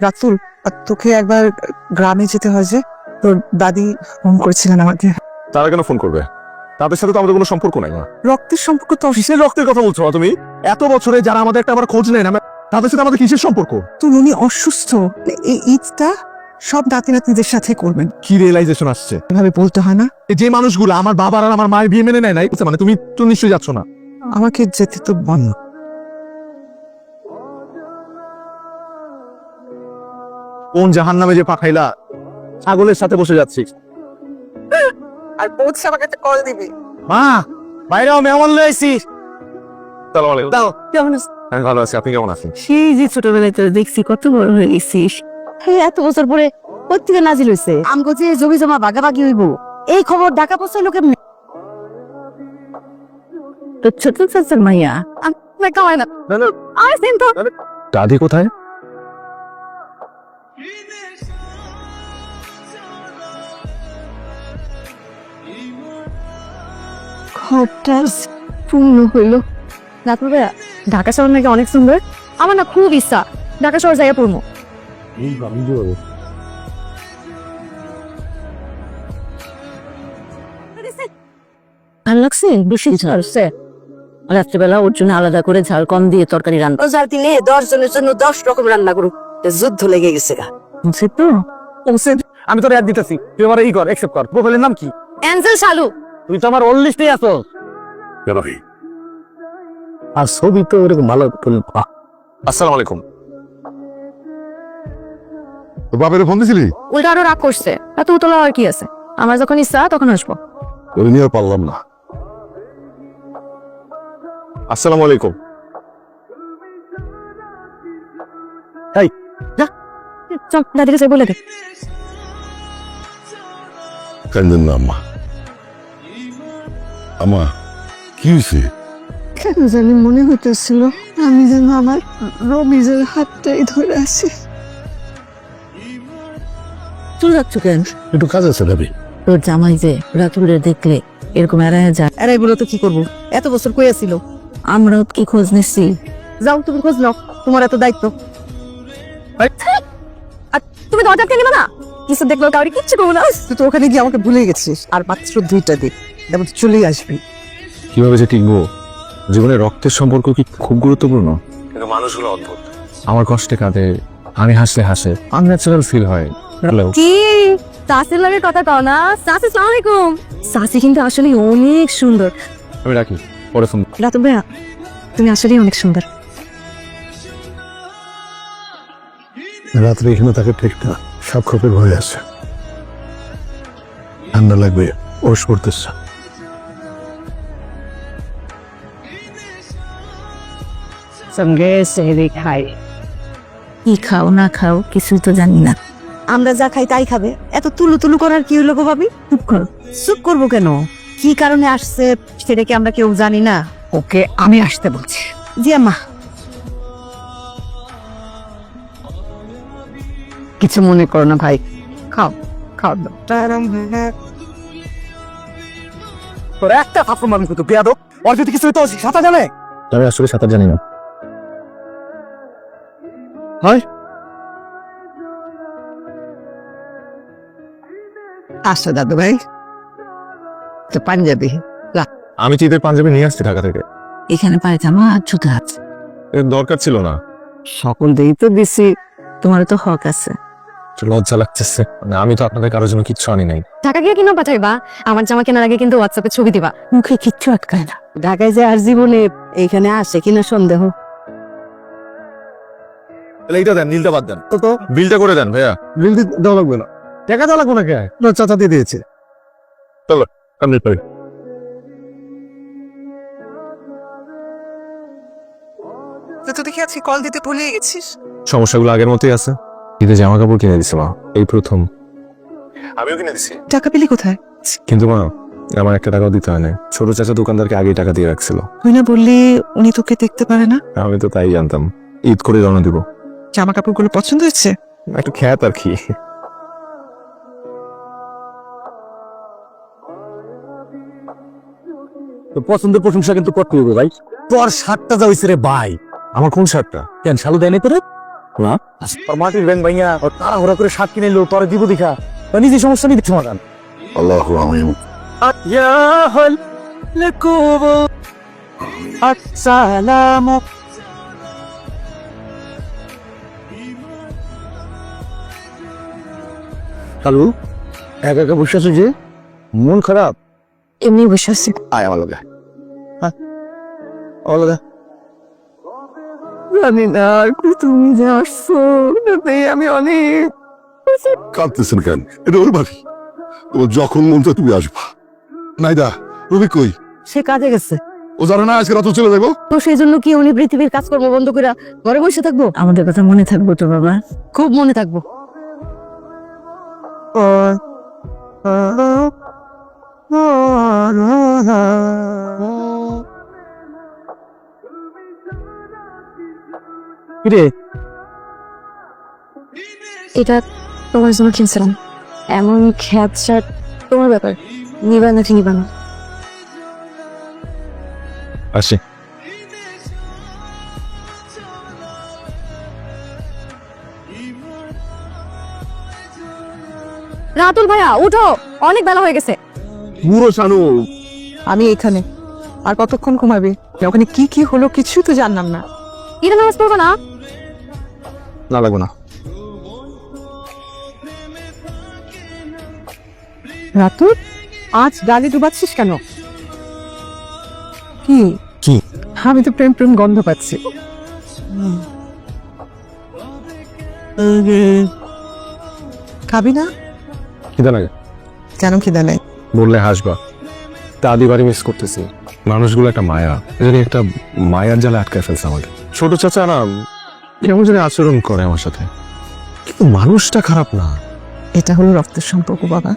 রাতুল, তোকে একবার গ্রামে যেতে হয় যে, তোর দাদি ফোন করেছিলেন আমাকে। তারা কেন ফোন করবে? তাদের সাথে তো আমাদের কোনো সম্পর্ক নাই না। রক্তের সম্পর্ক তো কিসের রক্তের কথা বলছো না তুমি? এত বছরে যারা আমাদের একটা আবার খোঁজ নেয় না, তাদের সাথে আমাদের কিসের সম্পর্ক? তুই, উনি অসুস্থ, এই ঈদটা সব নাতি নাতনিদের সাথে করবেন। কি রিয়েলাইজেশন আসছে? এভাবে বলতে হয় না। যে মানুষগুলো আমার বাবার আর আমার মায়ের বিয়ে মেনে নেয় নাই, মানে তুমি তো নিশ্চয়ই যাচ্ছ না। আমাকে যেতে তো বল। কোন জাহান্নামে যে পাঠাইলা, ছাগলের সাথে বসে যাচ্ছিস। আর পৌঁছে আমাকে একটা কল দিবি। মা, বাইরেও মেহমান লয়ে আইছিস। আসসালামু আলাইকুম। দাও, কেমন আছিস? আমি ভালো আছি, আপনি কেমন আছেন? সেই যে ছোটবেলায় তোর দেখছি কত বড় হয়ে গেছিস। হ্যাঁ, এত বছর পরে পত্রিকা নাজিল হয়েছে আমগো যে জমি জমা ভাগাভাগি হইব, এই খবর ঢাকা পৌঁছাইলো কেমনে? তোর ছোট চাচার মাইয়া আমি কামাই না আর সেন তো দাদি কোথায়? ঘরটা পূর্ণ হইল। রাতুল ভাইয়া, ঢাকা শহর নাকি অনেক সুন্দর। আমার না খুব ইচ্ছা ঢাকা শহর যাইয়া পড়বো। ভালো লাগছে, বেশি ঝাল সে। রাত্রিবেলা ওর জন্য আলাদা করে ঝাল কম দিয়ে তরকারি রান্না। রোজার দিনে 10 জনের জন্য 10 রকম রান্না করুক, যুদ্ধ লেগে গেছে গা। সে তো আমি তোর অ্যাড দিতেছি, তুই আমার ই কর, অ্যাকসেপ্ট কর। প্রোফাইলের নাম কি? অ্যাঞ্জেল শালু। তুই তো আমার ওল্ড লিস্টে আছো। কেন ভাই? আর ছবি তো এরকম ভালো। আসসালামু আলাইকুম। বাপের ফোন দিছিলি? উল্টা আরো রাগ করছে। এত উতলা আর কি আছে, আমার যখন ইচ্ছা তখন আসবো। ওরে নিয়ে আর পারলাম না। আসসালামু আলাইকুম। এই চল দাদির কাছে বলে দে। কান্দেন না আম্মা। আম্মা, কি হয়েছে? কেন জানি মনে হইতেছিল আমি যেন আমার রমিজের হাতটাই ধরে আছি। চলে যাচ্ছ কেন? একটু কাজ আছে ভাবি। তোর জামাই যে রাতুলের দেখলে এরকম এড়ায় যায়। এরাই বলো তো কি করবো, এত বছর কই আছিল। আমরাও কি খোঁজ নিচ্ছি। যাও তুমি খোঁজ নাও, তোমার এত দায়িত্ব। আর তুমি দরজা কে নিবা না? কিছু দেখলো কাউরি কিচ্ছু করবো না। তুই তো ওখানে গিয়ে আমাকে ভুলে গেছিস। আর মাত্র 2টা দিন, তারপর তুই চলেই আসবি। কিভাবে যে টিকবো? জীবনে রক্তের সম্পর্ক কি খুব গুরুত্বপূর্ণ? কিন্তু মানুষগুলো অদ্ভুত। আমার কষ্টে কাঁদে, আমি হাসলে হাসে, আনন্যাচারাল ফিল হয়। হ্যালো, কি সাসির লাগে কথা কও না? সাসি আসসালামু আলাইকুম। সাসি কিন্তু আসলে অনেক সুন্দর। আমি রাখি, পরে ফোন। রাতুল ভাইয়া, তুমি আসলে অনেক সুন্দর। রাত্রে এখানে তাকে ঠিক না, সাপ খোপের ভয় আছে। ঠান্ডা লাগবে, ওষ করতেছে। সঙ্গে সেহরি খাই। কি খাও না খাও কিছুই তো জানি না। আমরা যা খাই তাই খাবে, এত তুলু তুলু করার কি হইলো গো ভাবি? চুপ কর। চুপ করবো কেন? কি কারণে আসছে সেটা কি আমরা কেউ জানি না? ওকে আমি আসতে বলছি। জি আম্মা। কিছু মনে করো না ভাই, খাও খাও দাও। তোর একটা থাপ্পড় মারবি তো বেয়াদব। ওর যদি কিছু হতো সাঁতার জানে? আমি আসলে সাঁতার জানি না। হয় আসো দাদু ভাই, তো পাঞ্জাবি। আমি তো ঈদের পাঞ্জাবি নিয়ে আসছি ঢাকা থেকে। এখানে পায়ে জামা আর জুতো আছে। এর দরকার ছিল না। সকল দেই তো দিছি, তোমার তো হক আছে। একটু লজ্জা লাগতেছে, মানে আমি তো আপনাদের কারোর জন্য কিচ্ছু আনি নাই। ঢাকা গিয়ে কিনো পাঠাইবা, আমার জামা কেনার আগে কিন্তু হোয়াটসঅ্যাপে ছবি দিবা। মুখে কিচ্ছু আটকায় না। ঢাকায় যে আর জীবনে এইখানে আসে কিনা সন্দেহ। তাহলে এইটা দেন, নীলটা বাদ দেন। তো বিলটা করে দেন ভাইয়া। বিল দেওয়া লাগবে না। টাকা দেওয়া লাগবে না কে? না, চাচা দিয়ে দিয়েছে। কমপ্লিট করি। তুই তো দেখি আজকে কল দিতে ভুলে গেছিস। সমস্যাগুলো আগের মতোই আছে। ঈদে জামা কাপড় কিনে দিছে মা, এই প্রথম। আমিও কিনে দিছি, টাকা পেলি কোথায়? কিন্তু মা আমার একটা টাকাও দিতে হয় না। ছোট চাচা দোকানদারকে আগেই টাকা দিয়ে রাখছিল। তুই না বললি উনি তোকে দেখতে পারে না? আমি তো তাই জানতাম। ঈদ করে রওনা দিব। জামা কাপড়গুলো পছন্দ হয়েছে? একটু খ্যাত আর কি। তো পছন্দের প্রশংসা কিন্তু করতে হবে ভাই। তোর শার্টটা যা হইছে রে ভাই। আমার কোন শার্টটা? কেন শালু দেয়নি তোরে? না মাটির ব্যাংক ভাইয়া তাড়াহুড়া করে সাত কিনে এলো পরে দিব দেখা নিজে সমস্যা নিয়ে সমাধান আল্লাহ আমি আসসালামু কালু একা একা বসে আছো যে মন খারাপ এমনি বসে আছি। আয় আমার লগে হ্যাঁ আমার লগে জানি না আর কি তুমি যে আসছো তাতে আমি অনেক কাঁদতেছেন কেন? এটা ওর বাড়ি, তোমার যখন মন চায় তুমি আসবা। নাইদা রবি কই? সে কাজে গেছে। ও জানে না আজকে রাতে চলে যাবো? তো সেই জন্য কি উনি পৃথিবীর কাজকর্ম বন্ধ করে ঘরে বসে থাকবো? আমাদের কথা মনে থাকবো তো বাবা। খুব মনে থাকবো। কিরে এটা তোমার জন্য কিনছিলাম। এমন খ্যাত শার্ট তোমার ব্যাপার, নিবা নাকি নিবা না? আসি রাতুল ভাইয়া উঠো, অনেক বেলা হয়ে গেছে। পুরো শানু আমি এখানে আর কতক্ষণ ঘুমাবি? ওখানে কি কি হলো কিছু তো জানলাম না। ঈদের নামাজ পড়বো না? না লাগবে না। রাতুল, আজ গালি ডুবাচ্ছিস কেন? কি কি? আমি তো প্রেম প্রেম গন্ধ পাচ্ছি। খাবি না? খিদা লাগে কেন খিদা নেই? বললে হাসবা। দাদি বাড়ি মিস করতেছি। মানুষগুলো একটা মায়া, জানি একটা মায়ার জালে আটকে ফেলছে আমাকে। ছোট চাচা না কেমন জানি আচরণ করে আমার সাথে, কিন্তু মানুষটা খারাপ না। এটা হলো রক্তের সম্পর্ক বাবা।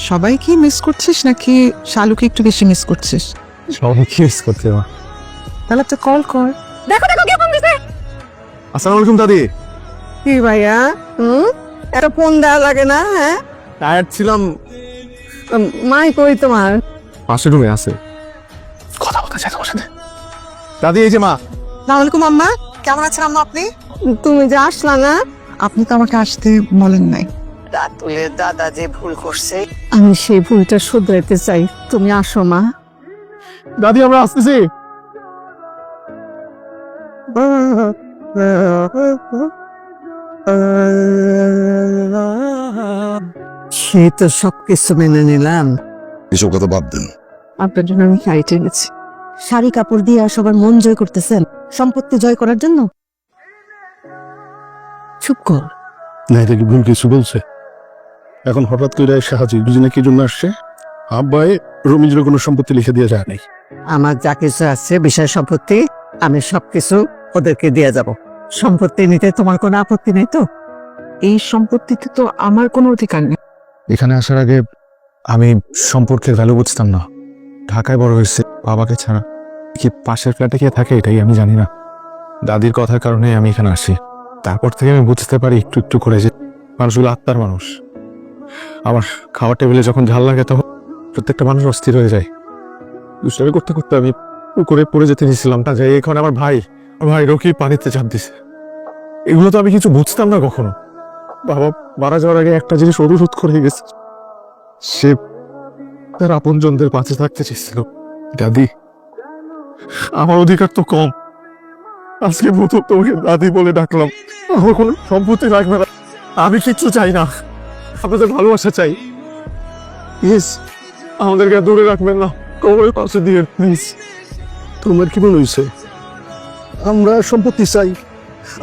সবাই কি মিস করছিস নাকি শালুকে একটু বেশি মিস করছিস? সবাই কি মিস করতে মা? তাহলে একটা কল কর। দেখো দেখো কে ফোন দিছে। আসসালামু আলাইকুম দাদি। কি ভাইয়া, একটা ফোন দেওয়া লাগে না? হ্যাঁ, টায়ার্ড ছিলাম। মাই কই তোমার? পাশের রুমে আছে, কথা বলতে চাই তোমার সাথে। দাদি এই যে মা। আসসালামাইকুম আম্মা, কেমন আছেন আম্মা আপনি? তুমি যে আসলা না। আপনি তো আমাকে আসতে বলেন নাই। রাতুলের দাদা যে ভুল করছে, আমি সেই ভুলটা শুধরাইতে চাই, তুমি আসো মা। দাদি আমরা আসতেছি। সে তো সবকিছু মেনে নিলাম, এসব কথা বাদ দেন। আপনার জন্য আমি শাড়ি টেনেছি। শাড়ি কাপড় দিয়ে সবার মন জয় করতেছেন সম্পত্তি জয় করার জন্য। চুপ কর। না এটা কি ভুল কিছু বলছে? এখন হঠাৎ করে সাহায্য দুজনে কি জন্য আসছে? আব্বাই রমিজের কোনো সম্পত্তি লিখে দিয়ে যায় নাই। আমার যা কিছু আছে বিষয় সম্পত্তি আমি সবকিছু ওদেরকে দিয়ে যাব। সম্পত্তি নিতে তোমার কোনো আপত্তি নেই তো? এই সম্পত্তিতে তো আমার কোনো অধিকার নেই। এখানে আসার আগে আমি সম্পর্কের ভ্যালু বুঝতাম না। ঢাকায় বড় হয়েছে বাবাকে ছাড়া। কি পাশের ফ্ল্যাটে কে থাকে এটাই আমি জানি না। দাদির কথার কারণে আমি এখানে আসি। তারপর থেকে আমি বুঝতে পারি একটু একটু করে যে মানুষগুলো আত্মার মানুষ। আমার খাওয়ার টেবিলে যখন ঝাল লাগে তখন প্রত্যেকটা মানুষ অস্থির হয়ে যায়। দুষ্টামি করতে করতে আমি পুকুরে পড়ে যেতে নিয়েছিলাম, তা যাই এখন আমার ভাই রকি পানিতে চাপ দিছে। এগুলো তো আমি কিছু বুঝতাম না কখনো। বাবা মারা যাওয়ার আগে একটা জিনিস অনুরোধ করে গেছে, সে তার আপনজনদের পাশে থাকতে চেয়েছিল। দাদি, আমার অধিকার তো কম। আজকে প্রথম তোমাকে দাদি বলে ডাকলাম। আমার কোনো সম্পত্তি লাগবে না, আমি কিচ্ছু চাই না, আপনাদের ভালোবাসা চাই। প্লিজ আমাদেরকে আর দূরে রাখবেন না, কবরের পাশে দিয়ে প্লিজ। তোমার কি মনে হয়েছে আমরা সম্পত্তি চাই?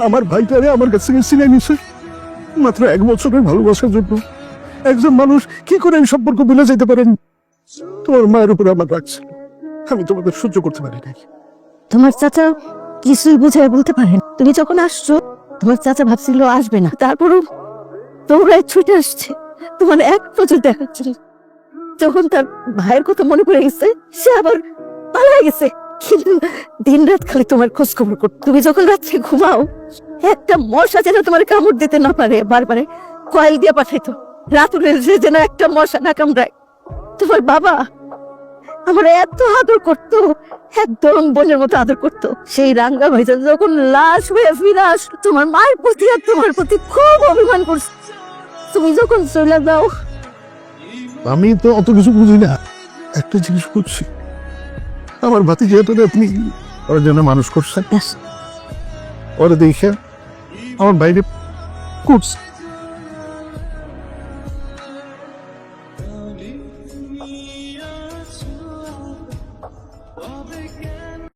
আমার ভাইটারে আমার কাছ থেকে ছিনে নিছে মাত্র 1 বছরের ভালোবাসার জন্য। একজন মানুষ কি করে এই সম্পর্ক ভুলে যেতে পারেন? তোমার মায়ের উপরে আমার রাখছে, আমি তোমাদের সহ্য করতে পারি নাই। তোমার চাচা কিছুই বুঝায় বলতে পারেন। তুমি যখন আসছো তোমার চাচা ভাবছিল আসবে না, তারপরও তোমরা ছুটে আসছে। তোমার এক নজর দেখাচ্ছিল। যখন তার ভাইয়ের কথা মনে পড়ে গেছে সে আবার পালা গেছে, কিন্তু দিন রাত খালি তোমার খোঁজ খবর করত। তুমি যখন রাত্রে ঘুমাও একটা মশা যেন তোমার কামড় দিতে না পারে, বারবার কয়েল দিয়ে পাঠাইতো রাতুলের যেন একটা মশা না কামড়ায়। তোমার বাবা আমার এত আদর করতো, একদম বোনের মতো আদর করতো। সেই রাঙ্গা ভাইজান যখন লাশ হয়ে ফিরে আসলো, তোমার মায়ের প্রতি আর তোমার প্রতি খুব অভিমান করছে। তুমি যখন চলে যাও, আমি তো অত কিছু বুঝি না, একটা জিনিস বুঝছি, আমার ভাতিজাটারে আপনি ওর জন্য মানুষ করছেন, ওরা দেখে আমার বাইরে করছে।